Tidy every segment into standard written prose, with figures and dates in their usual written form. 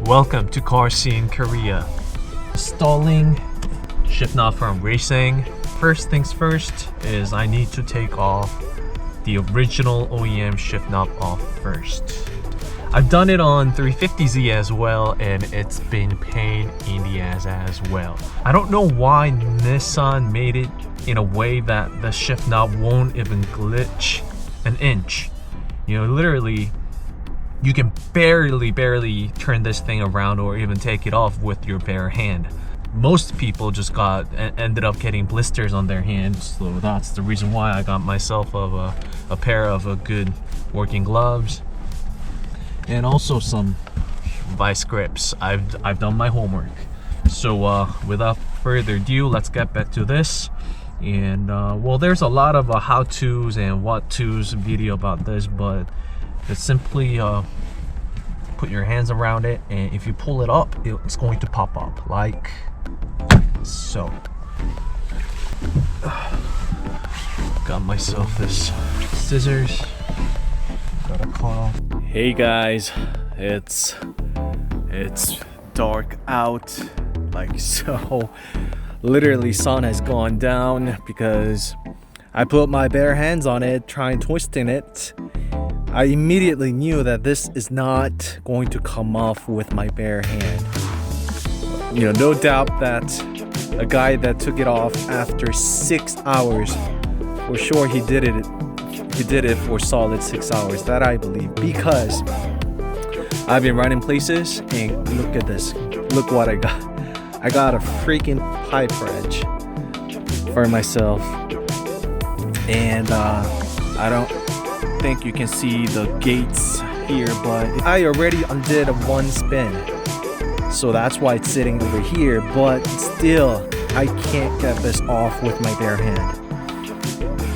Welcome to Car Scene Korea. Installing shift knob from Raceseng. First things first is I need to take off the original OEM shift knob off first. I've done it on 350Z as well, and it's been pain in the ass as well. I don't know why Nissan made it in a way that the shift knob won't even glitch an inch. You know, literally you can barely turn this thing around or even take it off with your bare hand. Most people just ended up getting blisters on their hands, so that's the reason why I got myself a pair of good working gloves and also some vice grips. I've done my homework. So without further ado, let's get back to this. And well, there's a lot of how-tos and what-tos video about this, but it's simply put your hands around it, and if you pull it up, it's going to pop up like so. Got myself this scissors. Gotta cut off. Hey guys, it's dark out like so. Literally sun has gone down because I put my bare hands on it, trying twisting it. I immediately knew that this is not going to come off with my bare hand. You know, no doubt that a guy that took it off after 6 hours, for sure he did it for solid 6 hours. That I believe, because I've been running places and look at this. Look what I got. I got a freaking pipe wrench for myself, and I don't think you can see the gates here, but I already undid one spin, so that's why it's sitting over here. But still, I can't get this off with my bare hand.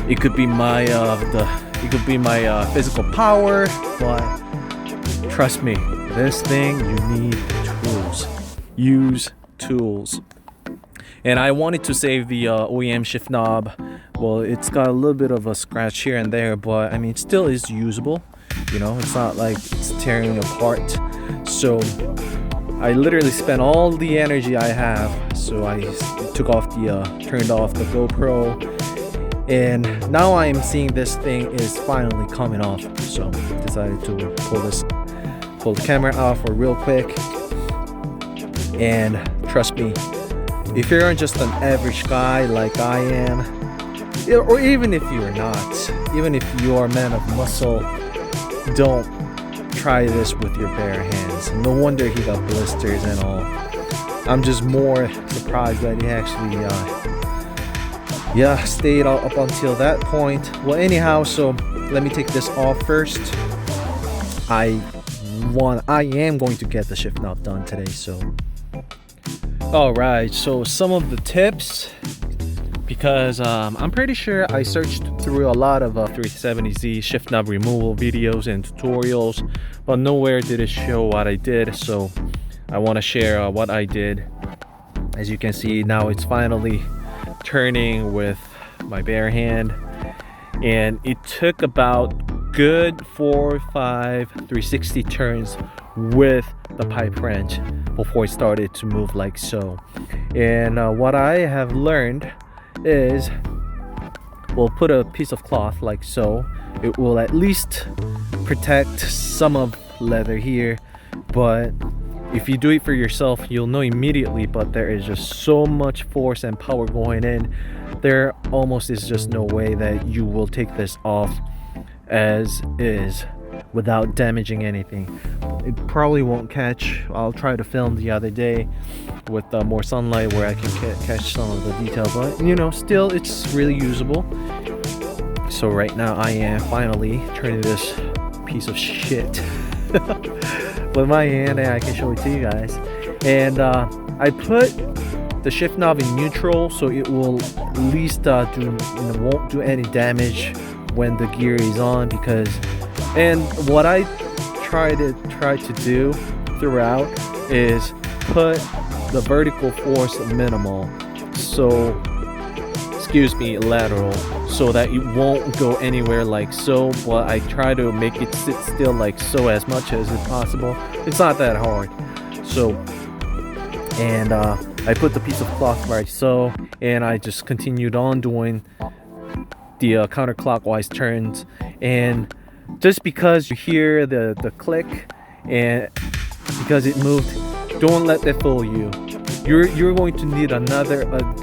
It could be my physical power, but trust me, this thing, you need tools. Use tools. And I wanted to save the OEM shift knob. Well, it's got a little bit of a scratch here and there, but I mean, it still is usable. You know, it's not like it's tearing apart. So I literally spent all the energy I have. So I turned off the GoPro, and now I am seeing this thing is finally coming off. So decided to pull the camera off real quick. And trust me, if you're just an average guy like I am, or even if you're not, even if you are a man of muscle, don't try this with your bare hands. No wonder he got blisters and all. I'm just more surprised that he actually stayed up until that point. Well, anyhow, so let me take this off first. I am going to get the shift knob done today. So alright, so some of the tips, because I'm pretty sure I searched through a lot of 370Z shift knob removal videos and tutorials, but nowhere did it show what I did. So I want to share what I did. As you can see, now it's finally turning with my bare hand, and it took about good 4 or 5 360 turns with the pipe wrench before it started to move like so. And what I have learned is, we'll put a piece of cloth like so. It will at least protect some of leather here, but if you do it for yourself, you'll know immediately. But there is just so much force and power going in, there almost is just no way that you will take this off as is without damaging anything. It probably won't catch. I'll try to film the other day with more sunlight where I can catch some of the detail, but you know, still it's really usable. So right now I am finally turning this piece of shit with my hand, and I can show it to you guys. And I put the shift knob in neutral, so it will at least won't do any damage when the gear is on. Because, and what I try to do throughout is put the vertical force minimal, so lateral, so that it won't go anywhere like so. But I try to make it sit still like so as much as possible. It's not that hard. So, and I put the piece of cloth like so, and I just continued on doing the counterclockwise turns. And just because you hear the click and because it moved, don't let that fool you. You're going to need a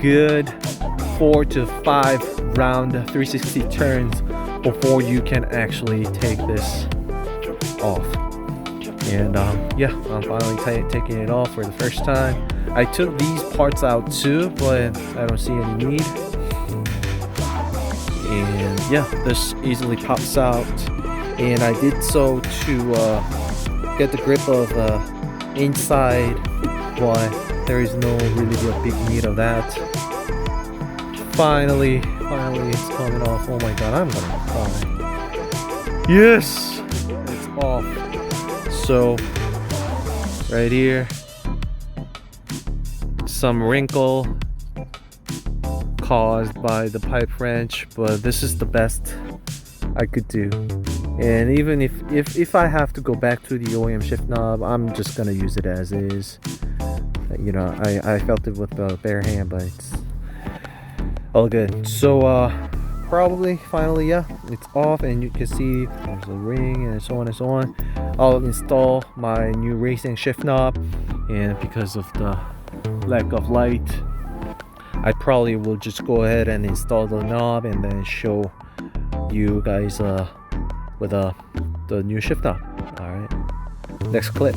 good 4 to 5 round 360 turns before you can actually take this off. And yeah, I'm finally taking it off for the first time. I took these parts out too, but I don't see any need. And yeah, this easily pops out, and I did so to get the grip of inside, but there is no really a big need of that. Finally it's coming off. Oh my god, I'm gonna cry. Yes, it's off. So right here, some wrinkle caused by the pipe wrench, but this is the best I could do. And even if I have to go back to the OEM shift knob, I'm just gonna use it as is. You know, I felt it with the bare hand, but it's all good. So probably finally, yeah, it's off, and you can see there's a ring and so on and so on. I'll install my new Raceseng shift knob, and because of the lack of light, I probably will just go ahead and install the knob and then show you guys with the new shift knob. All right, next clip.